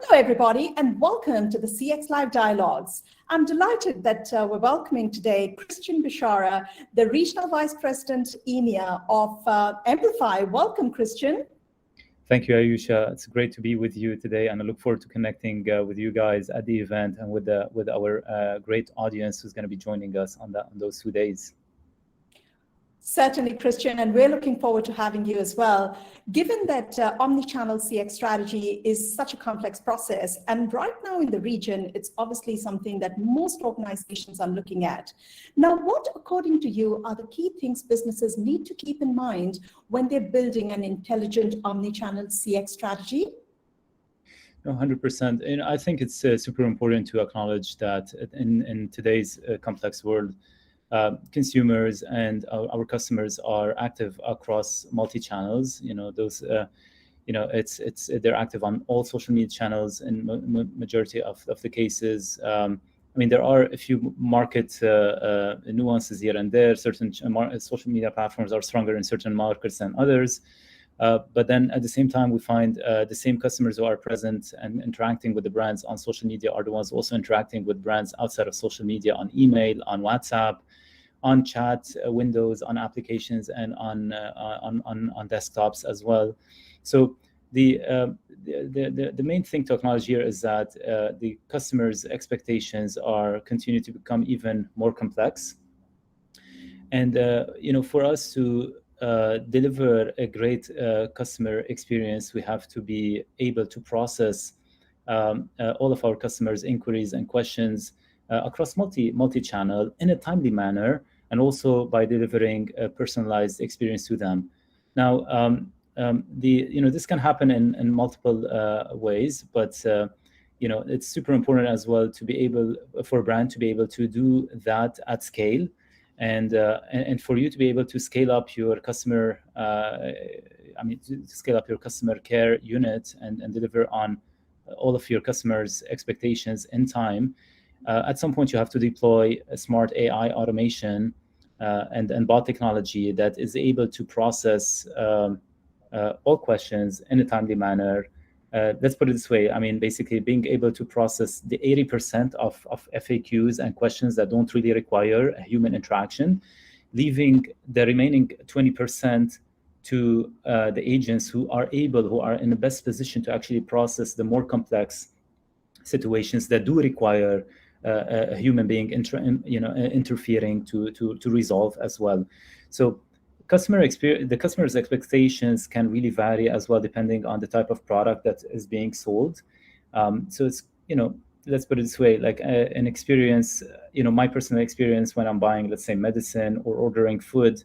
Hello, everybody, and welcome to the CX Live Dialogues. I'm delighted that we're welcoming today Christian Bechara, the Regional Vice President EMEA of Emplifi. Welcome, Christian. Thank you, Ayusha. It's great to be with you today, and I look forward to connecting with you guys at the event and with our great audience who's going to be joining us on those 2 days. Certainly, Christian, and we're looking forward to having you as well. Given that Omnichannel CX strategy is such a complex process, and right now in the region, it's obviously something that most organizations are looking at. Now, what, according to you, are the key things businesses need to keep in mind when they're building an intelligent Omnichannel CX strategy? 100%. And I think it's super important to acknowledge that in today's complex world, consumers and our customers are active across multi-channels. They're active on all social media channels in majority of the cases. There are a few market nuances here and there. Certain social media platforms are stronger in certain markets than others. But then at the same time, we find the same customers who are present and interacting with the brands on social media are the ones also interacting with brands outside of social media, on email, on WhatsApp, on chat windows, on applications, and on desktops as well. So the main thing to acknowledge here is that the customers' expectations continue to become even more complex. And for us to deliver a great customer experience, we have to be able to process all of our customers' inquiries and questions across multi-channel in a timely manner, and also by delivering a personalized experience to them. Now, this can happen in multiple ways, but it's super important as well to be able for a brand to be able to do that at scale. And for you to be able to scale up your customer, to scale up your customer care unit and deliver on all of your customers' expectations in time, at some point you have to deploy a smart AI automation and bot technology that is able to process all questions in a timely manner. Let's put it this way. Basically being able to process the 80% of FAQs and questions that don't really require a human interaction, leaving the remaining 20% to the agents who are in the best position to actually process the more complex situations that do require a human being interfering to resolve as well. So the customer's expectations can really vary as well, depending on the type of product that is being sold. So it's, let's put it this way, like an experience, my personal experience when I'm buying, let's say, medicine or ordering food,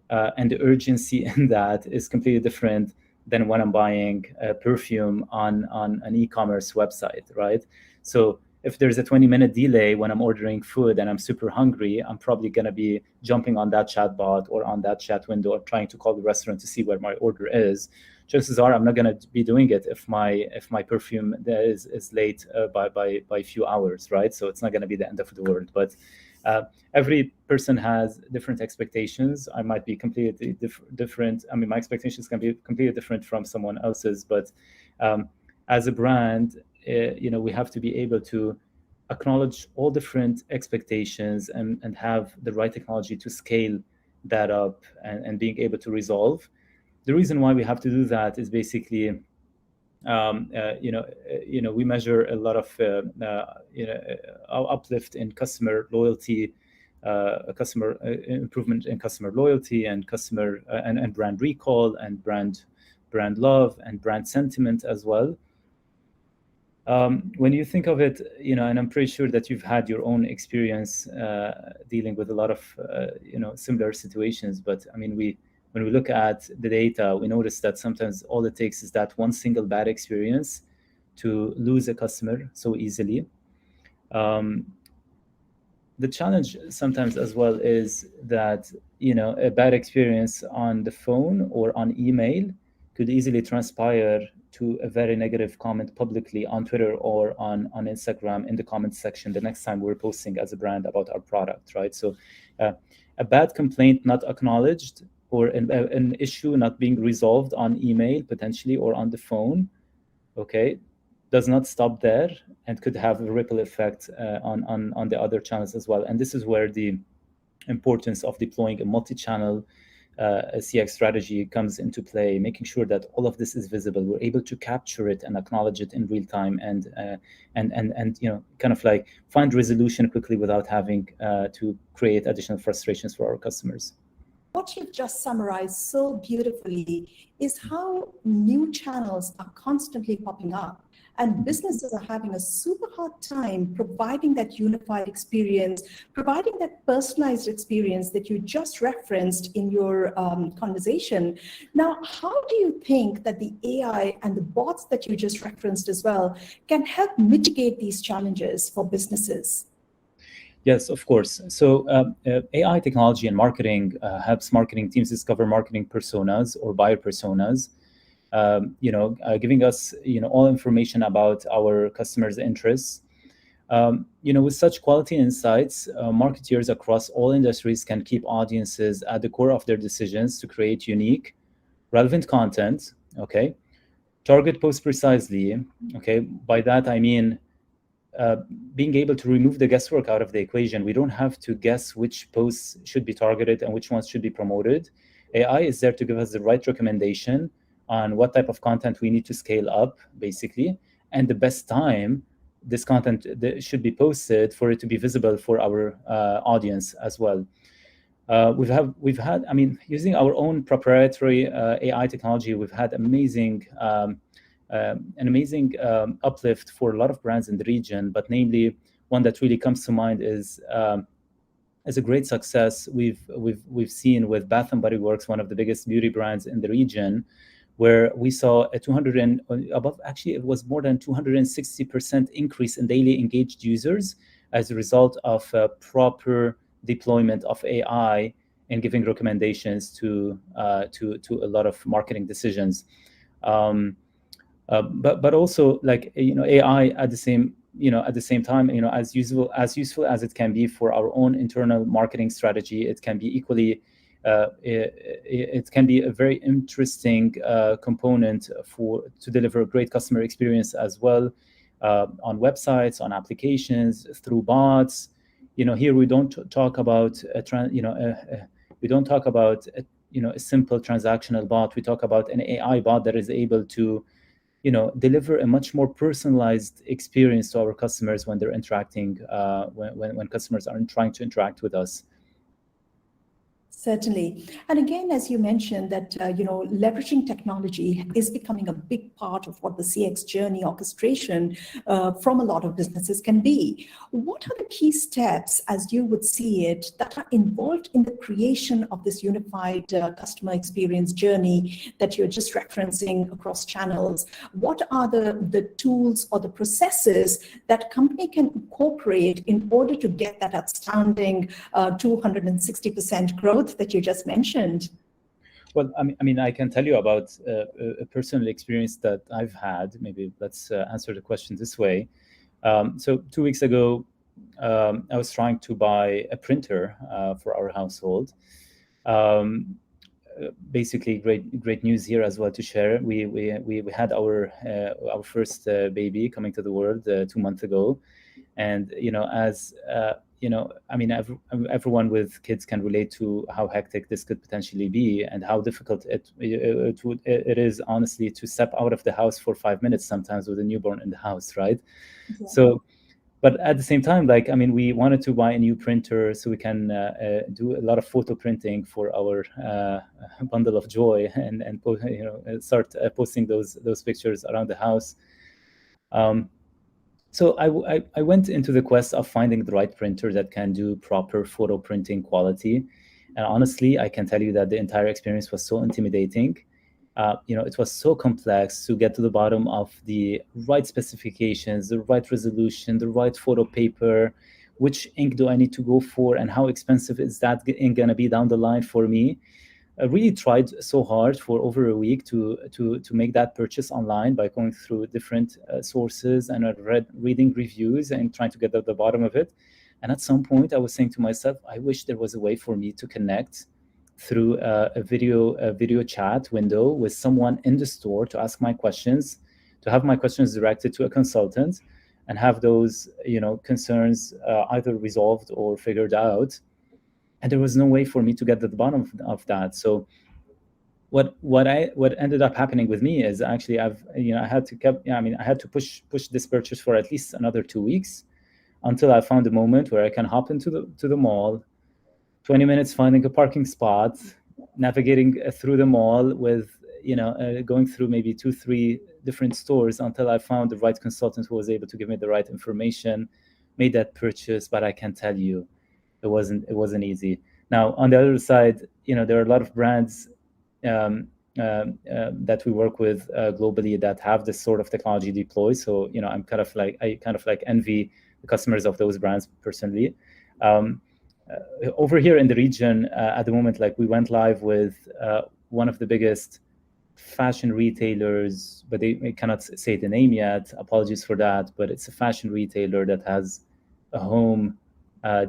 and the urgency in that is completely different than when I'm buying a perfume on an e-commerce website, right? So if there's a 20-minute delay when I'm ordering food and I'm super hungry, I'm probably going to be jumping on that chat bot or on that chat window or trying to call the restaurant to see where my order is. Chances are I'm not going to be doing it if my perfume is late by a few hours, right? So it's not going to be the end of the world. But every person has different expectations. I might be completely different. My expectations can be completely different from someone else's. But as a brand, we have to be able to acknowledge all different expectations and have the right technology to scale that up and being able to resolve. The reason why we have to do that is basically, we measure a lot of uplift in customer loyalty, customer improvement in customer loyalty and customer and brand recall and brand love and brand sentiment as well. When you think of it, and I'm pretty sure that you've had your own experience dealing with a lot of, similar situations. But when we look at the data, we notice that sometimes all it takes is that one single bad experience to lose a customer so easily. The challenge sometimes as well is that, a bad experience on the phone or on email could easily transpire to a very negative comment publicly on Twitter or on Instagram in the comment section the next time we're posting as a brand about our product, right? So a bad complaint not acknowledged or an issue not being resolved on email potentially or on the phone, okay, does not stop there and could have a ripple effect on the other channels as well. And this is where the importance of deploying a multi-channel CX strategy comes into play, making sure that all of this is visible. We're able to capture it and acknowledge it in real time, and kind of like find resolution quickly without having to create additional frustrations for our customers. What you've just summarized so beautifully is how new channels are constantly popping up, and businesses are having a super hard time providing that unified experience, providing that personalized experience that you just referenced in your conversation. Now, how do you think that the AI and the bots that you just referenced as well can help mitigate these challenges for businesses? Yes, of course. So AI technology and marketing helps marketing teams discover marketing personas or buyer personas, giving us all information about our customers' interests. With such quality insights, marketeers across all industries can keep audiences at the core of their decisions to create unique, relevant content. Okay, target posts precisely. Okay, by that I mean being able to remove the guesswork out of the equation. We don't have to guess which posts should be targeted and which ones should be promoted. AI is there to give us the right recommendation on what type of content we need to scale up, basically, and the best time this content should be posted for it to be visible for our audience as well. We've had, using our own proprietary AI technology, we've had an amazing uplift for a lot of brands in the region, but namely one that really comes to mind is as a great success we've seen with Bath and Body Works, one of the biggest beauty brands in the region, where we saw a 200 and above, actually it was more than 260% increase in daily engaged users as a result of proper deployment of AI and giving recommendations to a lot of marketing decisions. But also, like, AI at the same time, as useful as it can be for our own internal marketing strategy, it can be equally it can be a very interesting component to deliver a great customer experience as well, on websites, on applications, through bots. Here we don't talk about a simple transactional bot. We talk about an AI bot that is able to deliver a much more personalized experience to our customers when they're interacting, when customers are trying to interact with us. Certainly. And again, as you mentioned, that leveraging technology is becoming a big part of what the CX journey orchestration from a lot of businesses can be. What are the key steps, as you would see it, that are involved in the creation of this unified customer experience journey that you're just referencing across channels? What are the tools or the processes that a company can incorporate in order to get that outstanding 260% growth that you just mentioned? Well, I can tell you about a personal experience that I've had. Maybe let's answer the question this way. So 2 weeks ago, I was trying to buy a printer for our household. Basically, great news here as well to share. We had our first baby coming to the world 2 months ago, and everyone with kids can relate to how hectic this could potentially be and how difficult it is, honestly, to step out of the house for 5 minutes sometimes with a newborn in the house, right? Yeah. So, but at the same time, we wanted to buy a new printer so we can do a lot of photo printing for our bundle of joy and start posting those pictures around the house. So I went into the quest of finding the right printer that can do proper photo printing quality. And honestly, I can tell you that the entire experience was so intimidating. It was so complex to get to the bottom of the right specifications, the right resolution, the right photo paper, which ink do I need to go for, and how expensive is that ink going to be down the line for me. I really tried so hard for over a week to make that purchase online by going through different sources and reading reviews and trying to get to the bottom of it. And at some point, I was saying to myself, I wish there was a way for me to connect through a video chat window with someone in the store to ask my questions, to have my questions directed to a consultant and have those, concerns either resolved or figured out. And there was no way for me to get to the bottom of that. So what ended up happening with me is actually I had to push this purchase for at least another 2 weeks until I found a moment where I can hop into the mall, 20 minutes finding a parking spot, navigating through the mall with, going through maybe 2-3 different stores until I found the right consultant who was able to give me the right information, made that purchase. But I can tell you, it wasn't easy. Now, on the other side, there are a lot of brands that we work with globally that have this sort of technology deployed. So, I kind of like envy the customers of those brands personally. Over here in the region at the moment, like we went live with one of the biggest fashion retailers, but they cannot say the name yet. Apologies for that, but it's a fashion retailer that has a home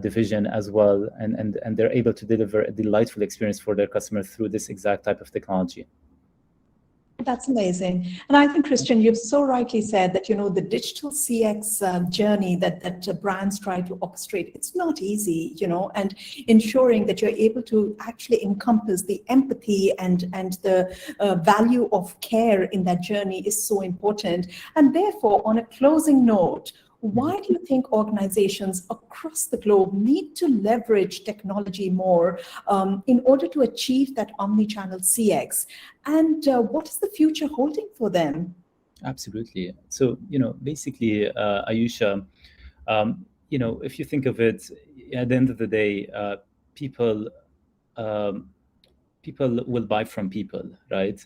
division as well, and they're able to deliver a delightful experience for their customers through this exact type of technology. That's amazing. And I think, Christian, you've so rightly said that, the digital CX journey that brands try to orchestrate, it's not easy, and ensuring that you're able to actually encompass the empathy and the value of care in that journey is so important. And therefore, on a closing note, why do you think organizations across the globe need to leverage technology more in order to achieve that omnichannel CX? And what is the future holding for them? Absolutely. So, basically, Ayusha, if you think of it, at the end of the day, people will buy from people, right?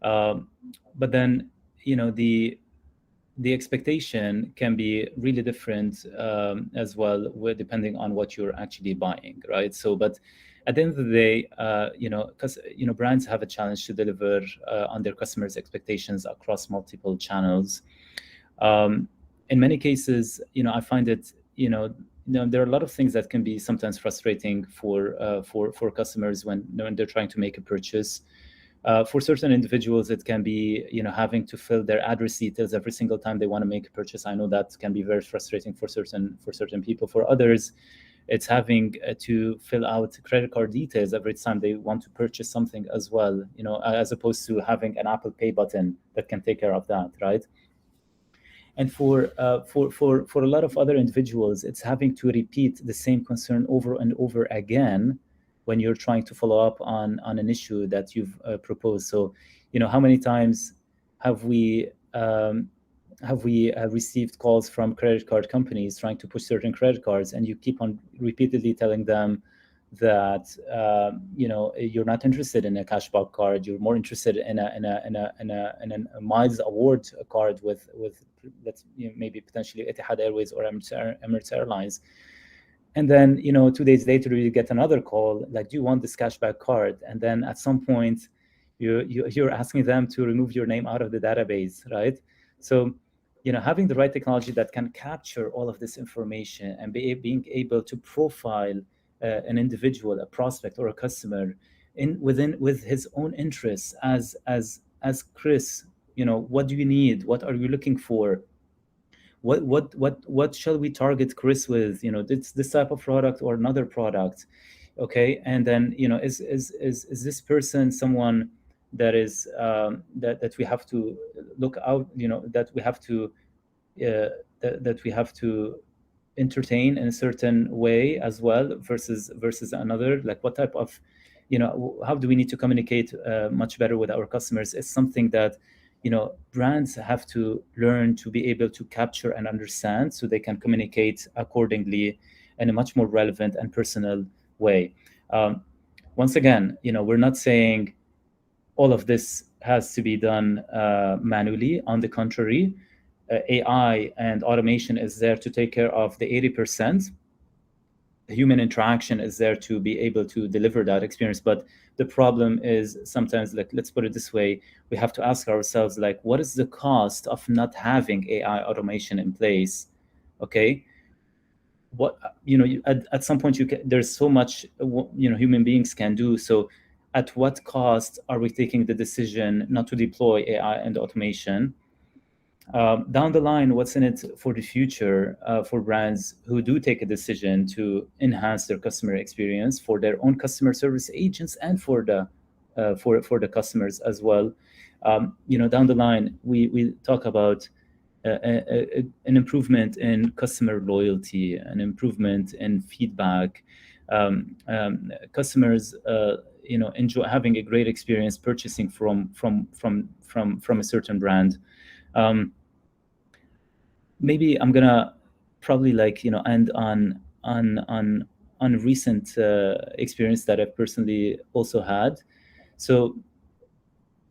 But then, the expectation can be really different as well, depending on what you're actually buying, right? So, but at the end of the day, because brands have a challenge to deliver on their customers' expectations across multiple channels. In many cases, I find it, there are a lot of things that can be sometimes frustrating for customers when they're trying to make a purchase. For certain individuals, it can be, having to fill their address details every single time they want to make a purchase. I know that can be very frustrating for certain people. For others, it's having to fill out credit card details every time they want to purchase something as well, as opposed to having an Apple Pay button that can take care of that, right? And for a lot of other individuals, it's having to repeat the same concern over and over again when you're trying to follow up on an issue that you've proposed. So, how many times have we received calls from credit card companies trying to push certain credit cards, and you keep on repeatedly telling them that you're not interested in a cashback card, you're more interested in a miles award card with maybe potentially Etihad Airways or Emirates Airlines. And then, 2 days later, you get another call, like, do you want this cashback card? And then at some point, you're asking them to remove your name out of the database, right? So, having the right technology that can capture all of this information and being able to profile an individual, a prospect or a customer with his own interests as Chris, what do you need? What are you looking for? What shall we target Chris with? This type of product or another product, okay? And then is this person someone that is that we have to look out, that we have to that we have to entertain in a certain way as well versus another? Like, what type of how do we need to communicate much better with our customers? It's something that brands have to learn to be able to capture and understand, so they can communicate accordingly in a much more relevant and personal way. Once again, we're not saying all of this has to be done manually. On the contrary, AI and automation is there to take care of the 80%. Human interaction is there to be able to deliver that experience. But the problem is sometimes, like, let's put it this way, we have to ask ourselves, like, what is the cost of not having AI automation in place? Okay. What, at some point there's so much, human beings can do. So at what cost are we taking the decision not to deploy AI and automation? Down the line, what's in it for the future for brands who do take a decision to enhance their customer experience for their own customer service agents and for the customers as well? Down the line, we talk about an improvement in customer loyalty, an improvement in feedback. Customers, enjoy having a great experience purchasing from a certain brand. Maybe I'm gonna probably end on recent experience that I've personally also had. So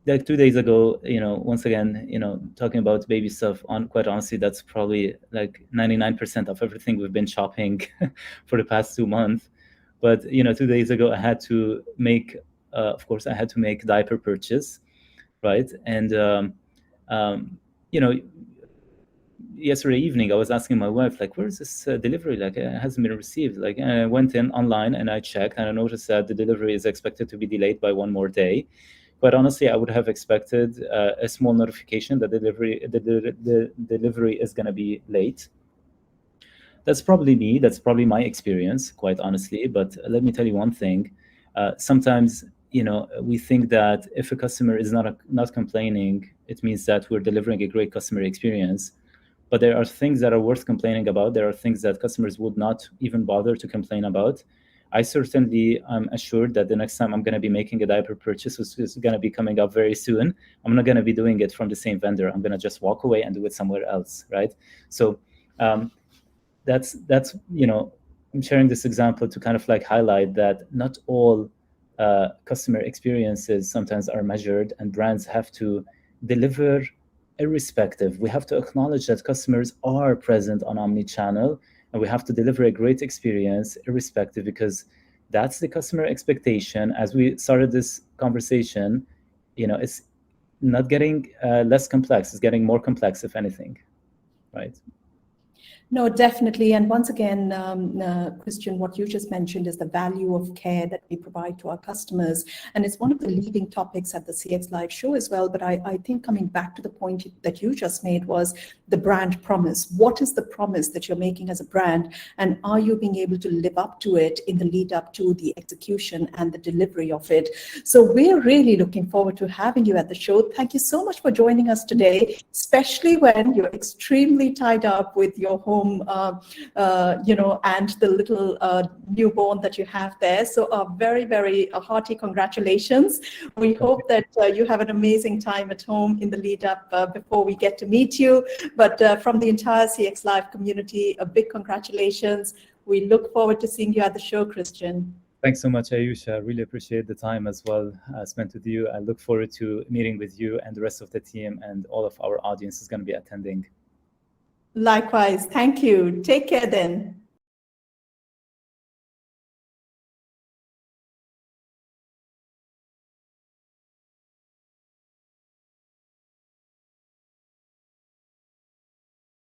like 2 days ago, once again, talking about baby stuff, quite honestly, that's probably like 99% of everything we've been shopping for the past 2 months. But 2 days ago, I had to make, of course, I had to make diaper purchase, right? And yesterday evening, I was asking my wife, like, where's this delivery? Like, it hasn't been received. Like, and I went in online and I checked, and I noticed that the delivery is expected to be delayed by 1 more day. But honestly, I would have expected a small notification that the delivery is going to be late. That's probably me. That's probably my experience, quite honestly. But let me tell you one thing. Sometimes, we think that if a customer is not complaining, it means that we're delivering a great customer experience. But there are things that are worth complaining about. There are things that customers would not even bother to complain about. I certainly am assured that the next time I'm going to be making a diaper purchase, which is going to be coming up very soon, I'm not going to be doing it from the same vendor. I'm going to just walk away and do it somewhere else, right? So that's I'm sharing this example to kind of like highlight that not all customer experiences sometimes are measured, and brands have to deliver irrespective. We have to acknowledge that customers are present on omnichannel, and we have to deliver a great experience irrespective, because that's the customer expectation. As we started this conversation, it's not getting less complex, it's getting more complex, if anything, right? No, definitely. And once again, Christian, what you just mentioned is the value of care that we provide to our customers. And it's one of the leading topics at the CX Live show as well. But I think coming back to the point that you just made was the brand promise. What is the promise that you're making as a brand? And are you being able to live up to it in the lead up to the execution and the delivery of it? So we're really looking forward to having you at the show. Thank you so much for joining us today, especially when you're extremely tied up with your home, and the little newborn that you have there. So a very, very hearty congratulations. We hope that you have an amazing time at home in the lead up before we get to meet you. But from the entire CX Live community, a big congratulations. We look forward to seeing you at the show, Christian. Thanks so much, Ayusha. I really appreciate the time as well spent with you. I look forward to meeting with you and the rest of the team, and all of our audience is going to be attending. Likewise. Thank you. Take care then.